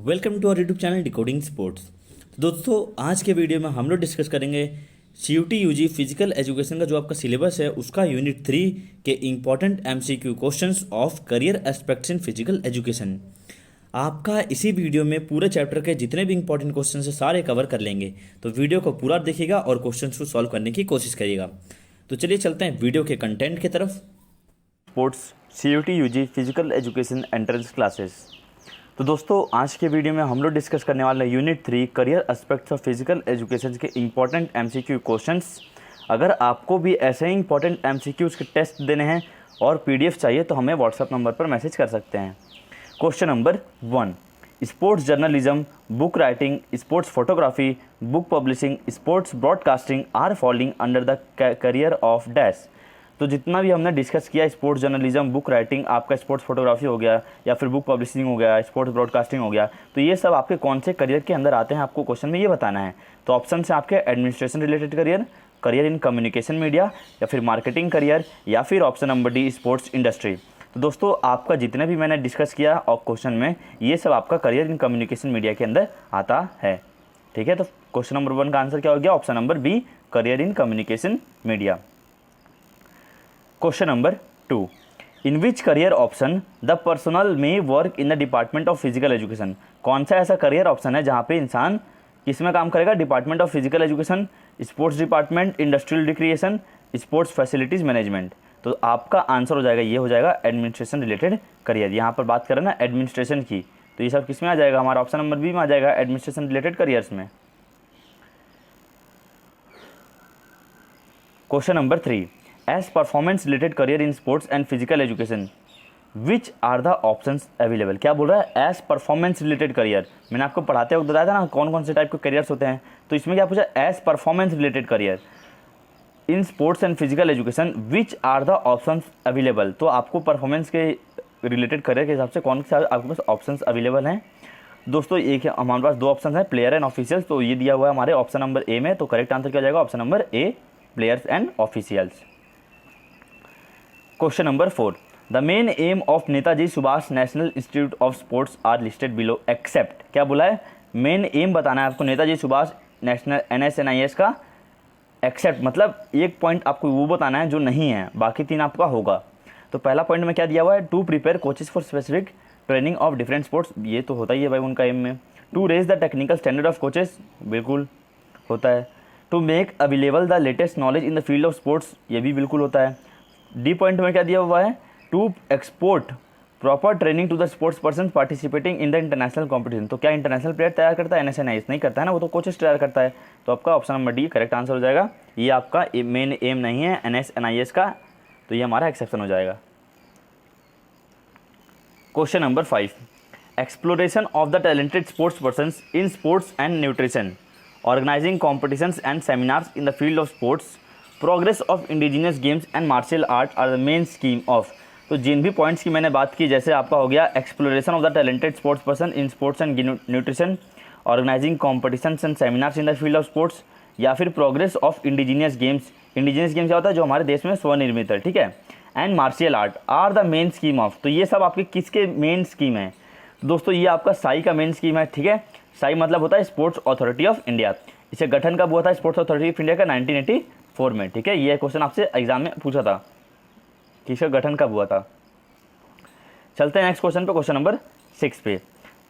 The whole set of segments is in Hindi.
Welcome to our YouTube channel decoding sports. तो दोस्तों आज के वीडियो में हम लोग डिस्कस करेंगे CUT UG फिजिकल एजुकेशन का जो आपका सिलेबस है उसका यूनिट 3 के important MCQ questions of career aspects in physical education. आपका इसी वीडियो में पूरे चैप्टर के जितने भी इंपॉर्टेंट क्वेश्चन है सारे कवर कर लेंगे, तो वीडियो को पूरा देखिएगा और क्वेश्चन को सॉल्व करने की कोशिश करिएगा। तो चलिए चलते हैं वीडियो के कंटेंट की तरफ। Sports CUT UG physical education entrance classes. तो दोस्तों आज के वीडियो में हम लोग डिस्कस करने वाले हैं unit 3 career aspects of physical education के इंपॉर्टेंट MCQ क्वेश्चंस। अगर आपको भी ऐसे ही इंपॉर्टेंट MCQs के टेस्ट देने हैं और PDF चाहिए तो हमें व्हाट्सएप नंबर पर मैसेज कर सकते हैं। Question number 1, sports journalism, book writing, sports photography, book publishing, sports broadcasting are falling under the career of dash. तो जितना भी हमने डिस्कस किया, स्पोर्ट्स जर्नलिज्म, बुक राइटिंग, आपका स्पोर्ट्स फोटोग्राफी हो गया या फिर बुक पब्लिशिंग हो गया, स्पोर्ट्स ब्रॉडकास्टिंग हो गया, तो ये सब आपके कौन से करियर के अंदर आते हैं आपको क्वेश्चन में ये बताना है। तो ऑप्शन है आपके administration related career, career in communication media, या फिर मार्केटिंग करियर, या फिर option number D sports industry. तो दोस्तों आपका जितने भी मैंने डिस्कस किया और क्वेश्चन में ये सब आपका करियर इन कम्युनिकेशन मीडिया के अंदर आता है। ठीक है, तो क्वेश्चन नंबर 1 का आंसर क्या हो गया? Option number B, career in communication media. Question number 2, in which career option the personnel may work in the department of physical education. कौन सा ऐसा करियर ऑप्शन है जहाँ पे इंसान किस में काम करेगा? Department of physical education, sports department, industrial recreation, sports facilities management. तो आपका आंसर हो जाएगा, ये हो जाएगा एडमिनिस्ट्रेशन रिलेटेड करियर। यहाँ पर बात करें ना एडमिनिस्ट्रेशन की, तो ये सब किस में आ जाएगा? हमारा ऑप्शन नंबर बी में आ जाएगा, एडमिनिस्ट्रेशन रिलेटेड करियर्स में। Question number 3, as performance related career in sports and physical education which are the options available. क्या बोल रहा है? As performance related career. मैंने आपको पढ़ाते वक्त बताया था ना कौन कौन से टाइप के करियर्स होते हैं, तो इसमें क्या पूछा? As performance related career in sports and physical education which are the options available. तो आपको परफॉर्मेंस के रिलेटेड करियर के हिसाब से कौन से आपके पास ऑप्शंस अवेलेबल हैं? दोस्तों एक हमारे पास 2 ऑप्शन है, प्लेयर एंड ऑफिशियल्स। तो ये दिया हुआ है हमारे ऑप्शन नंबर ए में, तो करेक्ट आंसर क्या हो जाएगा? Option number A, players and officials. Question number 4, the main aim of Netaji Subhash national institute of sports are listed below except. क्या बोला है? मेन एम बताना है आपको नेताजी सुभाष नेशनल NSNIS का, एक्सेप्ट मतलब एक पॉइंट आपको वो बताना है जो नहीं है, बाकी 3 आपका होगा। तो पहला पॉइंट में क्या दिया हुआ है? To prepare coaches for specific training of different sports. ये तो होता ही है भाई उनका एम में। To raise the technical standard of coaches, बिल्कुल होता है। To make available the latest knowledge in the field of sports, ये भी बिल्कुल होता है। डी पॉइंट में क्या दिया हुआ है? To export proper training to the sports person participating in the international competition. तो क्या इंटरनेशनल प्लेयर तैयार करता है? NSNIS नहीं करता है ना, वो तो कोचेस तैयार करता है। तो आपका option number D correct answer हो जाएगा। ये आपका मेन एम नहीं है NSNIS का, तो ये हमारा एक्सेप्शन हो जाएगा। Question number 5, exploration of the talented sports persons in sports and nutrition, organising competitions and seminars in the field of sports, progress of indigenous games and martial art are the main scheme of. तो जिन भी पॉइंट्स की मैंने बात की, जैसे आपका हो गया exploration of the talented sports person in sports and nutrition, organising competitions and seminars in the field of sports, या फिर progress of indigenous games. Indigenous games क्या होता है? जो हमारे देश में स्वनिर्मित है, ठीक है। And martial art are the main scheme of. तो ये सब आपके किसके मेन स्कीम है? दोस्तों ये आपका साई का मेन स्कीम है, ठीक है। साई मतलब होता है स्पोर्ट्स अथॉरिटी ऑफ इंडिया। इसे गठन कब हुआ था स्पोर्ट्स अथॉरिटी ऑफ इंडिया का? 1984 में, ठीक है। ये क्वेश्चन आपसे एग्जाम में पूछा था कि इसका गठन कब हुआ था। चलते हैं नेक्स्ट क्वेश्चन पे, क्वेश्चन नंबर 6 पे।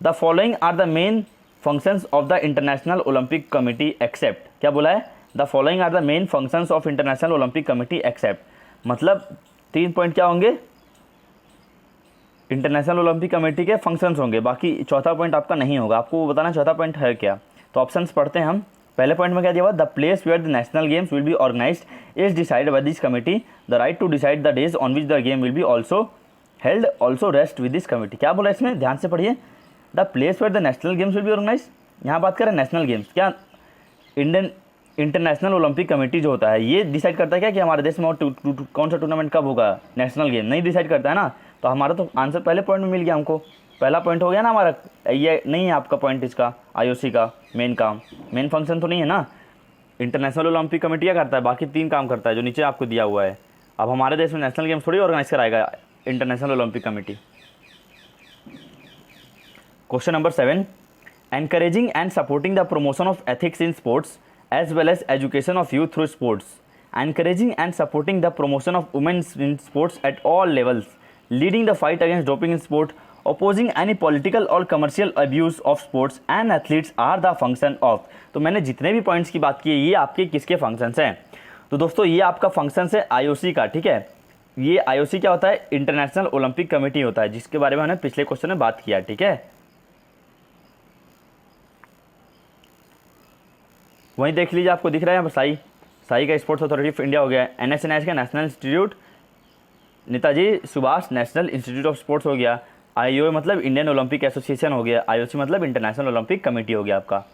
The following are the main functions of the international Olympic committee except. क्या बोला है? The following are the main functions of international Olympic committee except. मतलब 3 पॉइंट क्या होंगे? इंटरनेशनल ओलंपिक कमेटी के फंक्शंस होंगे, बाकी चौथा पॉइंट आपका नहीं होगा। आपको वो बताना चौथा पॉइंट है क्या। तो ऑप्शंस पढ़ते हैं हम। पहले पॉइंट में क्या दिया हुआ? The place where the national games will be organised is decided by this committee, the right to decide the days on which the game will be also held also rest with this committee. क्या बोला इसमें? ध्यान से पढ़िए। The place where the national games will be organise, यहाँ बात करें नेशनल गेम्स। क्या इंडियन इंटरनेशनल ओलंपिक कमेटी जो होता है ये डिसाइड करता है क्या कि हमारे देश में कौन सा टूर्नामेंट कब होगा? नेशनल गेम नहीं डिसाइड करता है ना। तो हमारा तो आंसर पहले पॉइंट में मिल गया हमको, पहला पॉइंट हो गया ना हमारा। ये नहीं है आपका पॉइंट इसका IOC का मेन काम, मेन फंक्शन तो नहीं है ना। इंटरनेशनल ओलंपिक कमेटी क्या करता है? बाकी 3 काम करता है जो नीचे आपको दिया हुआ है। अब हमारे देश में नेशनल गेम्स थोड़ी ऑर्गेनाइज कराएगा international Olympic committee. Question number 7, encouraging and supporting the promotion of ethics in sports as well as education of youth through sports, encouraging and supporting the promotion of women in sports at all levels, leading the fight against doping in sport, opposing any political or commercial abuse of sports and athletes are the function of। तो मैंने जितने भी पॉइंट्स की बात की है ये आपके किसके फंक्शंस हैं? तो दोस्तों ये आपका फंक्शंस है आईओसी का, ठीक है। ये आईओसी क्या होता है? इंटरनेशनल ओलंपिक कमेटी होता है, जिसके बारे में हमने पिछले क्वेश्चन में बात किया, ठीक है। वहीं देख लीजिए, आपको दिख रहा है साई का स्पोर्ट्स अथॉरिटी ऑफ इंडिया हो गया, एनएसएनआई का national institute, Netaji Subhash national institute of sports हो गया, आईओए मतलब इंडियन ओलंपिक एसोसिएशन हो गया, आईओसी मतलब इंटरनेशनल ओलंपिक कमेटी हो गया आपका।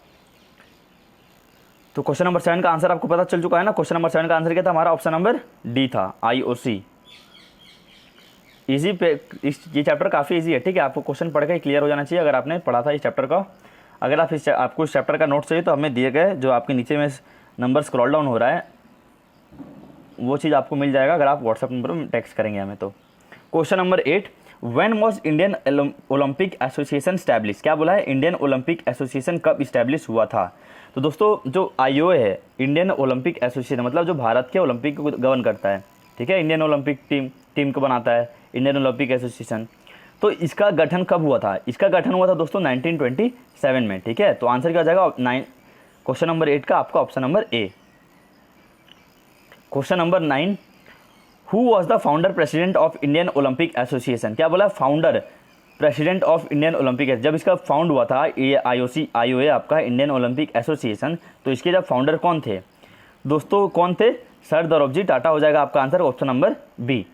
तो क्वेश्चन नंबर 7 का आंसर आपको पता चल चुका है ना। क्वेश्चन नंबर 7 का आंसर क्या था? हमारा ऑप्शन नंबर डी था, आईओसी। इजी पे ये चैप्टर काफ़ी इजी है, ठीक है। आपको क्वेश्चन पढ़ के क्लियर हो जाना चाहिए अगर आपने पढ़ा था इस चैप्टर का। अगर आपको इस चैप्टर का नोट चाहिए तो हमें दिए गए जो आपके नीचे में नंबर स्क्रॉल डाउन हो रहा है वो चीज़ आपको मिल जाएगा अगर आप व्हाट्सएप नंबर में टेक्स्ट करेंगे हमें। तो question number 8, when was Indian Olympic association establish? क्या बोला है? इंडियन ओलंपिक एसोसिएशन कब इस्टेब्लिश हुआ था? तो दोस्तों जो आईओए है, इंडियन ओलंपिक एसोसिएशन, मतलब जो भारत के ओलंपिक को गवर्न करता है, ठीक है। इंडियन ओलंपिक टीम को बनाता है इंडियन ओलंपिक एसोसिएशन। तो इसका गठन कब हुआ था? इसका गठन हुआ था दोस्तों 1927 में, ठीक है। तो आंसर क्या हो जाएगा? क्वेश्चन नंबर 8 का आपका option number A. Question number 9, who was the founder president of Indian Olympic association? क्या बोला? Founder president of Indian Olympic. जब इसका फाउंड हुआ था ये आईओए आपका इंडियन ओलंपिक एसोसिएशन, तो इसके जब फाउंडर कौन थे दोस्तों? कौन थे? सर दौलतजी टाटा हो जाएगा आपका answer, option number B.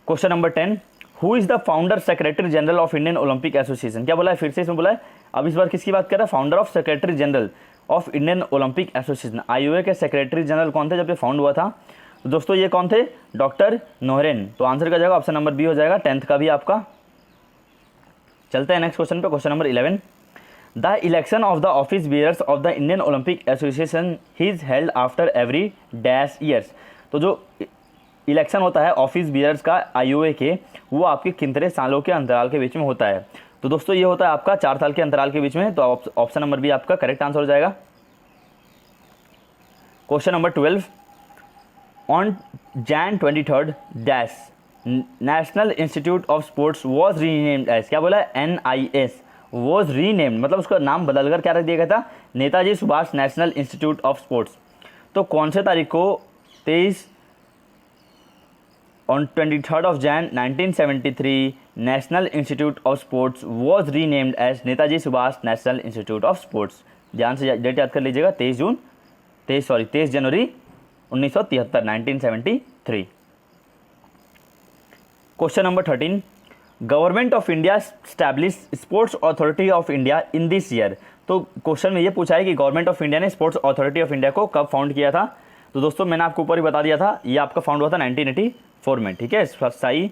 Question number 10, who is the founder secretary general of Indian Olympic association? क्या बोला है? फिर से इसमें बोला है, अब इस बार किसकी बात कर रहा है? Founder of secretary general of Indian Olympic association. IOA के सेक्रेटरी जनरल कौन थे जब ये फाउंड हुआ था? तो दोस्तों ये कौन थे? डॉक्टर नोरेन। तो आंसर क्या जाएगा? ऑप्शन नंबर बी हो जाएगा, 10th का भी आपका। चलते हैं नेक्स्ट क्वेश्चन पे। Question number 11, the election of the office bearers of the Indian Olympic association is held after every dash years. तो जो इलेक्शन होता है ऑफिस बियर्स का आईओए के, वो आपके कितने सालों के अंतराल के बीच में होता है? तो दोस्तों ये होता है आपका 4 साल के अंतराल के बीच में। तो ऑप्शन नंबर बी आपका करेक्ट आंसर हो जाएगा। Question number 12, on Jan 23 dash national institute of sports was renamed as. क्या बोला है? NIS वॉज रीनेम्ड, मतलब उसका नाम बदलकर क्या रख दिया गया था? Netaji Subhash national institute of sports. तो कौन से तारीख को? 23 on 23 Jan 1973 national institute of sports was renamed as Netaji Subhash national institute of sports. ध्यान से डेट याद कर लीजिएगा, 23 जनवरी 1973, 1973। Question number 13, government of India establish sports authority of India in this year. तो क्वेश्चन में ये पूछा है कि गवर्नमेंट ऑफ इंडिया ने स्पोर्ट्स अथॉरिटी ऑफ इंडिया को कब फाउंड किया था? तो दोस्तों मैंने आपको ऊपर ही बता दिया था, ये आपका फाउंड हुआ था 1984 में, ठीक है। सही।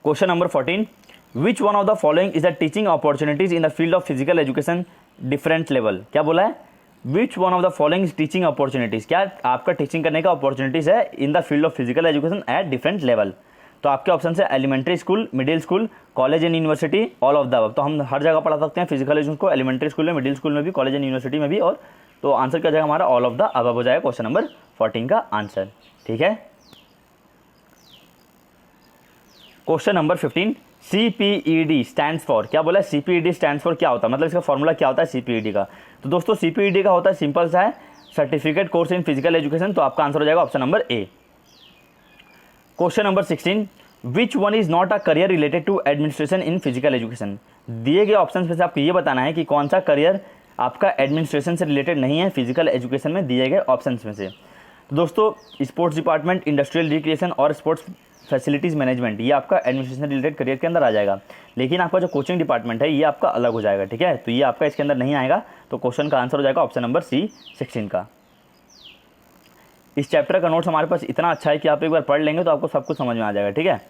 Question number 14, which one of the following is the teaching opportunities in the field of physical education different level? क्या बोला है? Which one of the following teaching opportunities, क्या आपका टीचिंग करने का अपॉर्चुनिटीज है in the field of physical education at different level? तो आपके ऑप्शन है elementary school, middle school, college and university, all of the above. तो हम हर जगह पढ़ा सकते हैं फिजिकल एजुकेशन को, एलिमेंट्री स्कूल में, मिडिल स्कूल में भी, कॉलेज एंड यूनिवर्सिटी में भी। और तो आंसर क्या जाएगा हमारा? ऑल ऑफ द अबव हो जाएगा क्वेश्चन नंबर 14 का आंसर, ठीक है। Question number 15, CPED stands for. क्या बोला है? CPED स्टैंड्स फॉर क्या होता है, मतलब इसका फॉर्मूला क्या होता है CPED का? तो दोस्तों CPED का होता है, सिंपल सा है, certificate course in physical education. तो आपका आंसर हो जाएगा option number A. Question number 16, which one is not a career related to administration in physical education? दिए गए ऑप्शन में से आपको ये बताना है कि कौन सा करियर आपका एडमिनिस्ट्रेशन से रिलेटेड नहीं है फिजिकल एजुकेशन में दिए गए ऑप्शन में से। तो दोस्तों स्पोर्ट्स डिपार्टमेंट, इंडस्ट्रियल रिक्रिएशन और स्पोर्ट्स फैसिलिटीज़ मैनेजमेंट, ये आपका एडमिनिस्ट्रेशन रिलेटेड करियर के अंदर आ जाएगा। लेकिन आपका जो कोचिंग डिपार्टमेंट है ये आपका अलग हो जाएगा, ठीक है। तो ये आपका इसके अंदर नहीं आएगा। तो क्वेश्चन का आंसर हो जाएगा ऑप्शन नंबर सी, 16 का। इस चैप्टर का नोट्स हमारे पास इतना अच्छा है कि आप एक बार पढ़ लेंगे तो आपको सब कुछ समझ में आ जाएगा, ठीक है।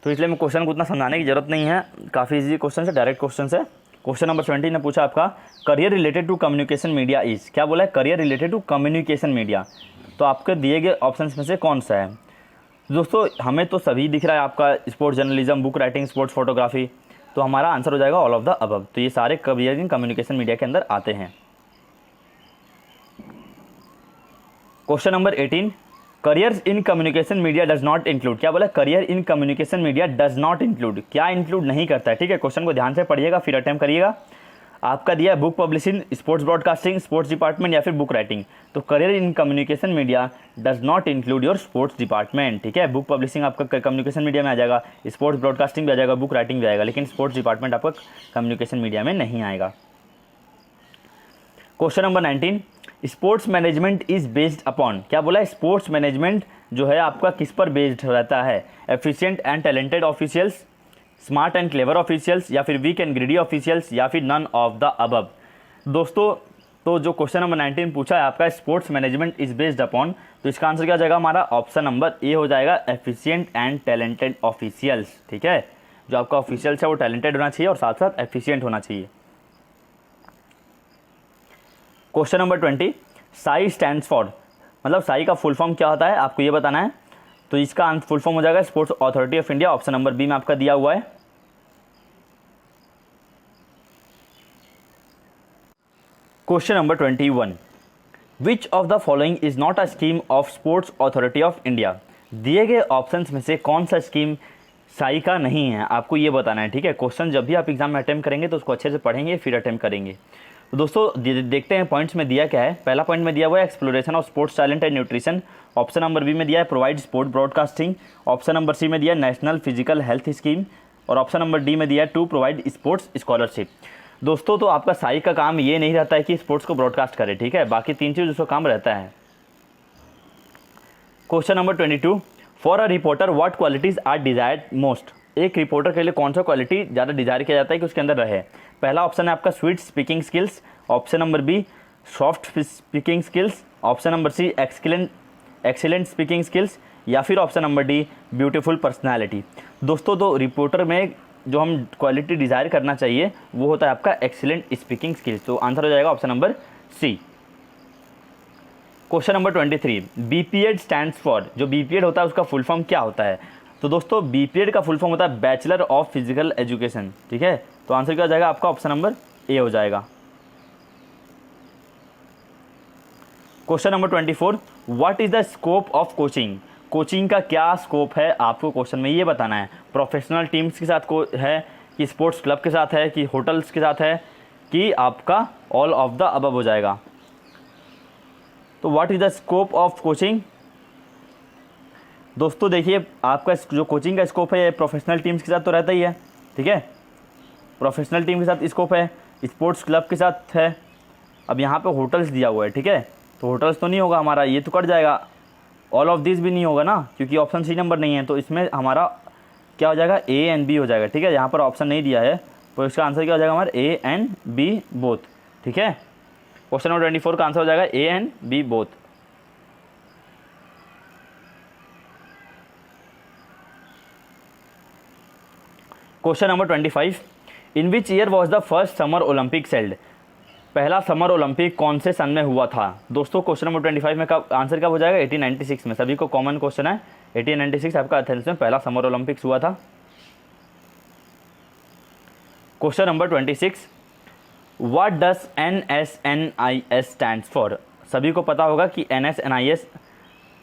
तो इसलिए मैं क्वेश्चन को उतना समझाने की जरूरत नहीं है, काफ़ी इजी क्वेश्चन है, डायरेक्ट क्वेश्चन है। क्वेश्चन नंबर 20 ने पूछा आपका career related to communication media is. क्या बोला है? Career related to communication media. तो आपके दिए गए ऑप्शंस में से कौन सा है? दोस्तों हमें तो सभी दिख रहा है आपका, sports journalism, book writing, sports photography, तो हमारा आंसर हो जाएगा ऑल ऑफ द अबव। तो ये सारे करियर इन कम्युनिकेशन मीडिया के अंदर आते हैं। Question number 18, careers in communication media does not include. क्या बोला? Career in communication media does not include, क्या इंक्लूड नहीं करता है? ठीक है, क्वेश्चन को ध्यान से पढ़िएगा फिर अटेम्प्ट करिएगा। आपका दिया है book publishing, sports broadcasting, sports department या फिर बुक राइटिंग। तो career in communication media does not include your sports department. ठीक है, बुक पब्लिशिंग आपका कम्युनिकेशन मीडिया में आ जाएगा, स्पोर्ट्स ब्रॉडकास्टिंग भी आ जाएगा, बुक राइटिंग भी आएगा, लेकिन स्पोर्ट्स डिपार्टमेंट आपका कम्युनिकेशन मीडिया में नहीं आएगा। Question number 19, sports management is based upon. क्या बोला है? स्पोर्ट्स मैनेजमेंट जो है आपका किस पर बेस्ड रहता है? Efficient and talented officials, smart and clever officials, या फिर वीक एंड ग्रीडी ऑफिशियल्स, या फिर नन ऑफ द अबव। दोस्तों तो जो क्वेश्चन नंबर 19 पूछा है आपका sports management is based upon, तो इसका आंसर क्या हो जाएगा हमारा? ऑप्शन नंबर ए हो जाएगा, एफिशिएंट एंड टैलेंटेड ऑफिशियल्स। ठीक है, जो आपका ऑफिशियल्स है वो टैलेंटेड होना चाहिए और साथ साथ एफिशिएंट होना चाहिए। Question number 20, Sai stands for, मतलब साई का फुल फॉर्म क्या होता है आपको ये बताना है। तो इसका फुल फॉर्म हो जाएगा sports authority of India. Option number B में आपका दिया हुआ है। Question number 21, which of the following is not a scheme of sports authority of India. दिए गए ऑप्शंस में से कौन सा स्कीम साई का नहीं है, आपको ये बताना है। ठीक है, क्वेश्चन जब भी आप एग्जाम में अटेम्प्ट करेंगे तो उसको अच्छे से पढ़ेंगे फिर अटेम्प्ट करेंगे। तो दोस्तों देखते हैं पॉइंट्स में दिया क्या है। पहला पॉइंट में दिया हुआ है exploration of sports talent and nutrition. Option number B में दिया है provide sport broadcasting. Option number C में दिया है नेशनल फिजिकल हेल्थ स्कीम। और ऑप्शन नंबर डी में दिया है टू प्रोवाइड स्पोर्ट्स स्कॉलरशिप। दोस्तों तो आपका साई का काम ये नहीं रहता है कि स्पोर्ट्स को ब्रॉडकास्ट करे, ठीक है, बाकी तीन चीज़ उसका काम रहता है। Question number 22, for a reporter what qualities are desired most. एक रिपोर्टर के लिए कौन सा क्वालिटी ज़्यादा डिजायर किया जाता है कि उसके अंदर रहे? पहला ऑप्शन है आपका sweet speaking skills. Option number B soft speaking skills. Option number C excellent speaking skills, या फिर option number D beautiful personality. दोस्तों तो रिपोर्टर में जो हम क्वालिटी डिज़ायर करना चाहिए वो होता है आपका एक्सीलेंट स्पीकिंग स्किल्स। तो आंसर हो जाएगा option number C. Question number 23, BPEd stands for. जो बीपीएड होता है उसका फुल फॉर्म क्या होता है? तो दोस्तों बीपीएड का फुल फॉर्म होता है बैचलर ऑफ फिजिकल एजुकेशन। ठीक है, तो आंसर क्या हो जाएगा आपका? ऑप्शन नंबर ए हो जाएगा। Question number 24, what is the scope of coaching. Coaching का क्या स्कोप है आपको क्वेश्चन में ये बताना है। प्रोफेशनल टीम्स के साथ है कि स्पोर्ट्स क्लब के साथ है कि होटल्स के साथ है कि आपका ऑल ऑफ द अबव हो जाएगा। तो what is the scope of coaching. दोस्तों देखिए आपका जो कोचिंग का स्कोप है ये प्रोफेशनल टीम्स के साथ तो रहता ही है। ठीक है, प्रोफेशनल टीम के साथ स्कोप है, स्पोर्ट्स क्लब के साथ है। अब यहाँ पे होटल्स दिया हुआ है, ठीक है, तो होटल्स तो नहीं होगा हमारा, ये तो कट जाएगा। ऑल ऑफ दिस भी नहीं होगा ना, क्योंकि ऑप्शन सी नंबर नहीं है। तो इसमें हमारा क्या हो जाएगा? ए एंड बी हो जाएगा। ठीक है, यहाँ पर ऑप्शन नहीं दिया है तो इसका आंसर क्या हो जाएगा हमारा? A and B both. ठीक है, क्वेश्चन नंबर 24 का आंसर हो जाएगा A and B both. Question number 25, in which year was the first summer Olympics held. पहला समर ओलंपिक कौन से सन में हुआ था? दोस्तों क्वेश्चन नंबर 25 में कब आंसर कब हो जाएगा? 1896 में। सभी को कॉमन क्वेश्चन है, 1896 आपका एथेंस में पहला समर ओलंपिक्स हुआ था। Question number 26, what does NSNIS stands for. सभी को पता होगा कि NSNIS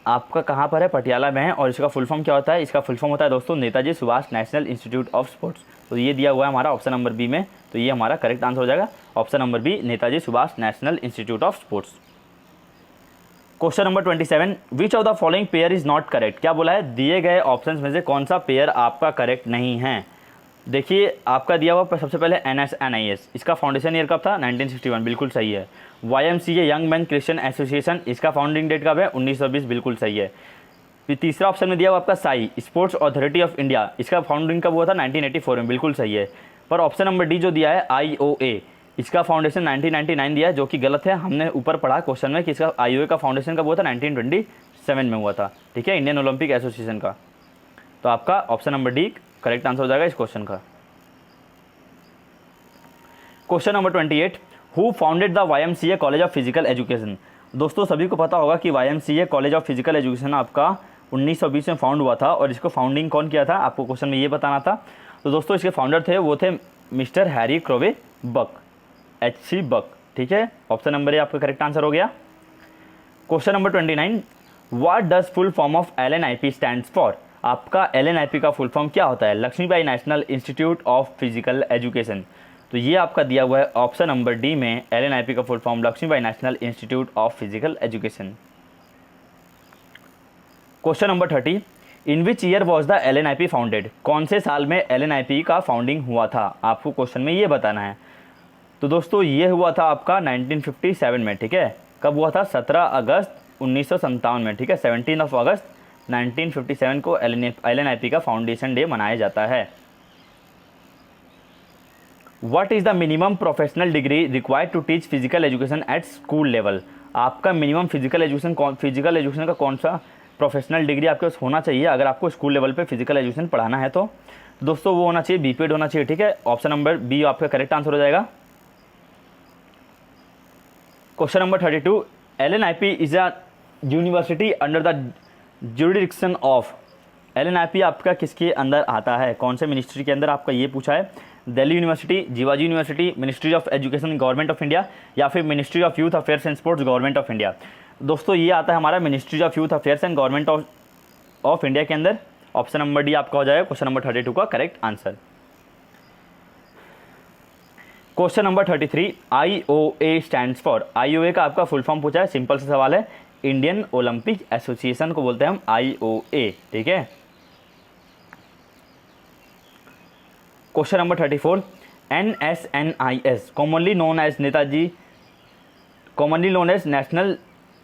आपका कहाँ पर है? पटियाला में है। और इसका फुल फॉर्म क्या होता है? इसका फुल फॉर्म होता है दोस्तों Netaji Subhash national institute of sports. तो ये दिया हुआ है हमारा ऑप्शन नंबर बी में, तो ये हमारा करेक्ट आंसर हो जाएगा option number B, Netaji Subhash national institute of sports. Question number 27, which of the following pair is not correct. क्या बोला है? दिए गए ऑप्शंस में से कौन सा पेयर आपका करेक्ट नहीं है? देखिए आपका दिया हुआ सबसे पहले NSNIS, इसका फाउंडेशन ईयर कब था? 1961, बिल्कुल सही है। YMCA young man Christian association, इसका फाउंडिंग डेट कब है? 1920, बिल्कुल सही है। फिर तीसरा ऑप्शन में दिया हुआ आपका Sai sports authority of India, इसका फाउंडिंग कब हुआ था? 1984 में, बिल्कुल सही है। पर ऑप्शन नंबर डी जो दिया है IOA, इसका फाउंडेशन 1999 दिया है, जो कि गलत है। हमने ऊपर पढ़ा क्वेश्चन में कि इसका IOA का फाउंडेशन कब हुआ था? 1927 में हुआ था। ठीक है, इंडियन ओलंपिक एसोसिएशन का। तो आपका option number D correct answer हो जाएगा इस क्वेश्चन का। Question number 28, who founded the YMCA college of physical education. दोस्तों सभी को पता होगा कि YMCA college of physical education आपका 1920 में फाउंड हुआ था। और इसको फाउंडिंग कौन किया था, आपको क्वेश्चन में ये बताना था। तो दोस्तों इसके फाउंडर थे, वो थे मिस्टर हैरी क्रोवे बक, HC बक, ठीक है। ऑप्शन नंबर ए आपका करेक्ट आंसर हो गया। Question number 29, what does full form of LNIP stands for. आपका LNIP का फुल फॉर्म क्या होता है, Lakshmibai national institute of physical education. तो ये आपका दिया हुआ है ऑप्शन नंबर डी में, LNIP का full form Lakshmibai national institute of physical education. Question number 30, in which year was the LNIP founded. कौन से साल में LNIP का फाउंडिंग हुआ था, आपको क्वेश्चन में ये बताना है। तो दोस्तों ये हुआ था आपका 1957 में, ठीक है। कब हुआ था, 17 अगस्त 1957 में, ठीक है। 17 अगस्त 1957 को LNIP का फाउंडेशन डे मनाया जाता है। What is the minimum professional degree required to teach physical education at school level. आपका मिनिमम फिजिकल एजुकेशन का कौन सा प्रोफेशनल डिग्री आपके पास होना चाहिए अगर आपको स्कूल लेवल पे फिजिकल एजुकेशन पढ़ाना है। तो दोस्तों वो होना चाहिए BPED होना चाहिए, ठीक है। ऑप्शन नंबर बी आपका करेक्ट आंसर हो जाएगा। Question number 32, LNIP is a university under the jurisdiction of. LNIP आपका किसके अंदर आता है, कौन से मिनिस्ट्री के अंदर, आपका ये पूछा है। Delhi university, Jiwaji university, ministry of education government of India, या फिर ministry of youth affairs and sports government of India. दोस्तों ये आता है हमारा ministry of youth affairs and government of India के अंदर। ऑप्शन नंबर डी आपका हो जाएगा क्वेश्चन नंबर 32 का correct answer. Question number 33, IOA stands for. IOA का आपका फुल फॉर्म पूछा है, सिंपल सा सवाल है, इंडियन ओलंपिक एसोसिएशन को बोलते हैं हम IOA, ठीक है। Question number 34, NSNIS commonly known as national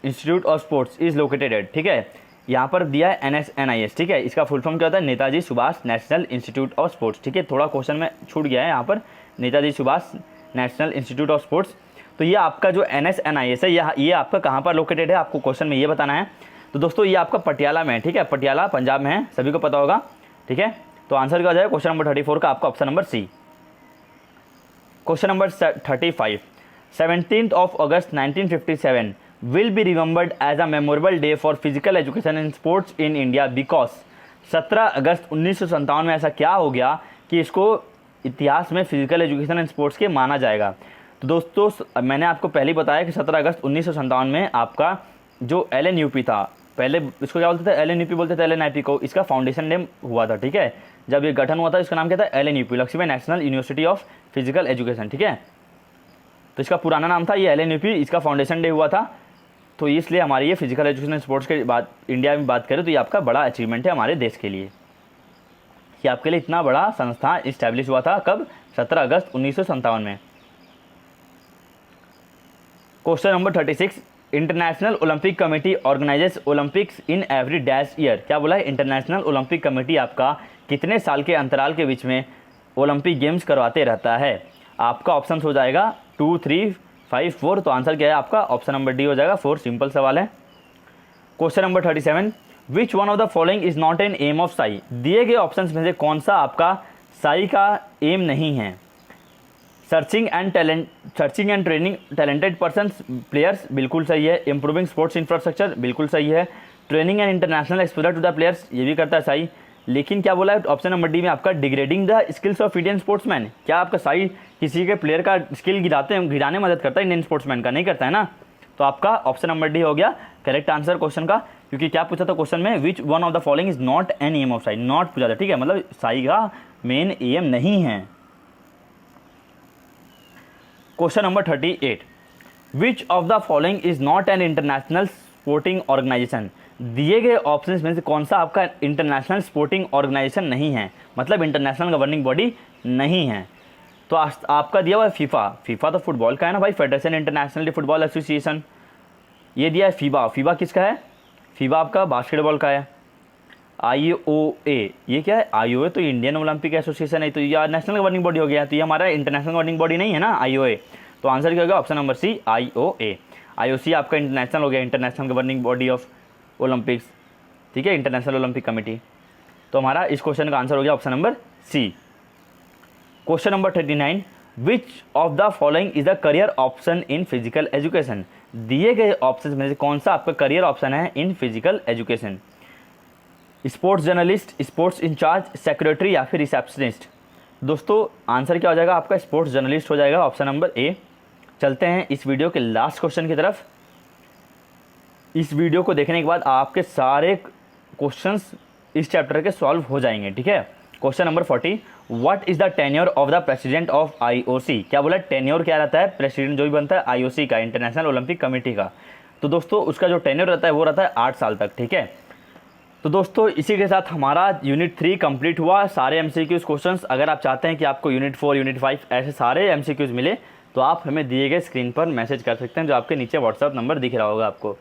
institute of sports is located at, ठीक है। यहाँ पर दिया है NSNIS, ठीक है। इसका फुल फॉर्म क्या होता है, Netaji Subhash national institute of sports, ठीक है। थोड़ा क्वेश्चन में छूट गया है यहाँ पर, Netaji Subhash national institute of sports. तो ये आपका जो NSNIS है ये आपका कहाँ पर लोकेटेड है, आपको क्वेश्चन में ये बताना है। तो दोस्तों ये आपका पटियाला में है, ठीक है। पटियाला पंजाब में है, सभी को पता होगा, ठीक है। तो आंसर क्या हो जाएगा क्वेश्चन नंबर 34 का आपका option number C. Question number 35, 17th of August 1957 will be remembered as a memorable day for physical education and sports in India because 17 अगस्त 1957 में ऐसा क्या हो गया कि इसको इतिहास में फिजिकल एजुकेशन एंड स्पोर्ट्स के माना जाएगा। तो दोस्तों मैंने आपको पहले ही बताया कि 17 अगस्त 1957 में आपका जो LNUP था, पहले इसको क्या बोलते थे, LNUP बोलते थे LNIP को, इसका फाउंडेशन डे हुआ था, ठीक है। जब ये गठन हुआ था इसका नाम क्या था, LNUP, Lakshmibai national university of physical education, ठीक है। तो इसका पुराना नाम था ये LNUP, इसका फाउंडेशन डे हुआ था। तो इसलिए हमारी ये फिजिकल एजुकेशन स्पोर्ट्स के बाद इंडिया में बात करें तो ये आपका बड़ा अचीवमेंट है हमारे देश के लिए, कि आपके लिए इतना बड़ा संस्थान इस्टेब्लिश हुआ था कब, 17 अगस्त 1957 में। Question number 36, international Olympic committee organises Olympics in every dash year. क्या बोला है, इंटरनेशनल ओलंपिक कमेटी आपका कितने साल के अंतराल के बीच में ओलंपिक गेम्स करवाते रहता है। आपका ऑप्शन हो जाएगा 2, 3, 5, 4। तो आंसर क्या है आपका ऑप्शन नंबर डी हो जाएगा 4, सिंपल सवाल है। Question number 37, which one of the following is not an aim of SAI. दिए गए ऑप्शंस में से कौन सा आपका साई का एम नहीं है। Searching and training talented persons players, बिल्कुल सही है। इंप्रूविंग स्पोर्ट्स इंफ्रास्ट्रक्चर, बिल्कुल सही है। Training and international exposure to the players, ये भी करता है साई। लेकिन क्या बोला है ऑप्शन नंबर डी में आपका, degrading the skills of Indian sportsman. क्या आपका साई किसी के प्लेयर का स्किल गिराने में मदद करता है इंडियन स्पोर्ट्समैन का, नहीं करता है ना। तो आपका ऑप्शन नंबर डी हो गया करेक्ट आंसर क्वेश्चन का, क्योंकि क्या पूछा था क्वेश्चन में, which one of the following is not an aim of SAI, not पूछा था, ठीक है। मतलब साई का मेन एम नहीं है। Question number 38, which of the following is not an international sporting organization. दिए गए ऑप्शंस में से कौन सा आपका इंटरनेशनल स्पोर्टिंग ऑर्गेनाइजेशन नहीं है, मतलब इंटरनेशनल गवर्निंग बॉडी नहीं है। तो आपका दिया हुआ है फीफा तो फुटबॉल का है ना भाई, फेडरेशन इंटरनेशनल फुटबॉल एसोसिएशन। ये दिया है फीबा किसका है, फीबा आपका बास्केटबॉल का है। IOA ये क्या है, IOA तो इंडियन ओलंपिक एसोसिएशन है, तो ये नेशनल गवर्निंग बॉडी हो गया, तो ये हमारा इंटरनेशनल गवर्निंग बॉडी नहीं है ना IOA। तो आंसर क्या होगा option number C IOA। IOC आपका इंटरनेशनल हो गया, international governing body of Olympics, ठीक है, इंटरनेशनल ओलंपिक कमेटी। तो हमारा इस क्वेश्चन का आंसर हो गया option number C. Question number 39, which of the following is the career option in physical education. दिए गए ऑप्शन में से कौन सा आपका करियर ऑप्शन है in physical education. Sports journalist, sports incharge, secretary या फिर रिसेप्शनिस्ट। दोस्तों आंसर क्या हो जाएगा आपका? स्पोर्ट्स जर्नलिस्ट हो जाएगा, ऑप्शन नंबर ए। चलते हैं इस वीडियो के लास्ट क्वेश्चन की तरफ। इस वीडियो को देखने के बाद आपके सारे क्वेश्चंस इस चैप्टर के सॉल्व हो जाएंगे, ठीक है। Question number 40, what is the tenure of the president of IOC. क्या बोला? टेन्योर क्या रहता है? प्रेसिडेंट जो भी बनता है आईओसी का, इंटरनेशनल ओलंपिक कमेटी का, तो दोस्तों उसका जो टेन्योर रहता है वो रहता है 8 साल तक, ठीक है। तो दोस्तों इसी के साथ हमारा यूनिट 3 कंप्लीट हुआ। सारे एमसीक्यूज क्वेश्चंस, अगर आप चाहते हैं कि आपको यूनिट 4, यूनिट 5 ऐसे सारे एमसीक्यूज मिले तो आप हमें दिए गए स्क्रीन पर मैसेज कर सकते हैं, जो आपके नीचे व्हाट्सअप नंबर दिख रहा होगा आपको।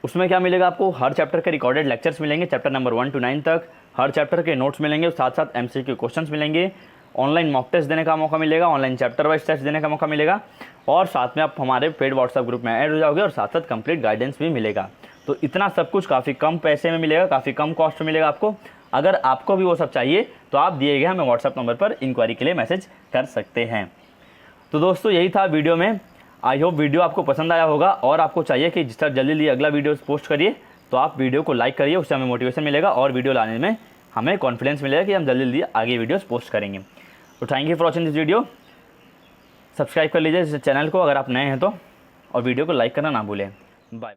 उसमें क्या मिलेगा आपको? हर चैप्टर के रिकॉर्डेड लेक्चर्स मिलेंगे, चैप्टर नंबर 1 to 9 तक। हर चैप्टर के नोट्स मिलेंगे, साथ साथ एमसीक्यू क्वेश्चंस मिलेंगे। ऑनलाइन मॉक टेस्ट देने का मौका मिलेगा, ऑनलाइन चैप्टर वाइज टेस्ट देने का मौका मिलेगा, और साथ में आप हमारे पेड व्हाट्सएप ग्रुप में ऐड हो जाओगे, और साथ साथ कंप्लीट गाइडेंस भी मिलेगा। तो इतना सब कुछ काफ़ी कम पैसे में मिलेगा, काफ़ी कम कॉस्ट में मिलेगा आपको। अगर आपको भी वो सब चाहिए तो आप दिए गए हमें व्हाट्सएप नंबर पर इंक्वायरी के लिए मैसेज कर सकते हैं। तो दोस्तों यही था वीडियो में। आई होप वीडियो आपको पसंद आया होगा, और आपको चाहिए कि जिस तरह जल्दी जल्दी अगला वीडियो पोस्ट करिए, तो आप वीडियो को लाइक करिए, उससे हमें मोटिवेशन मिलेगा और वीडियो लाने में हमें कॉन्फिडेंस मिलेगा कि हम जल्दी जल्दी आगे वीडियोस पोस्ट करेंगे। तो thank you for watching this video. Subscribe कर लीजिए इस चैनल को अगर आप नए हैं तो, और वीडियो को लाइक करना ना भूलें। बाय।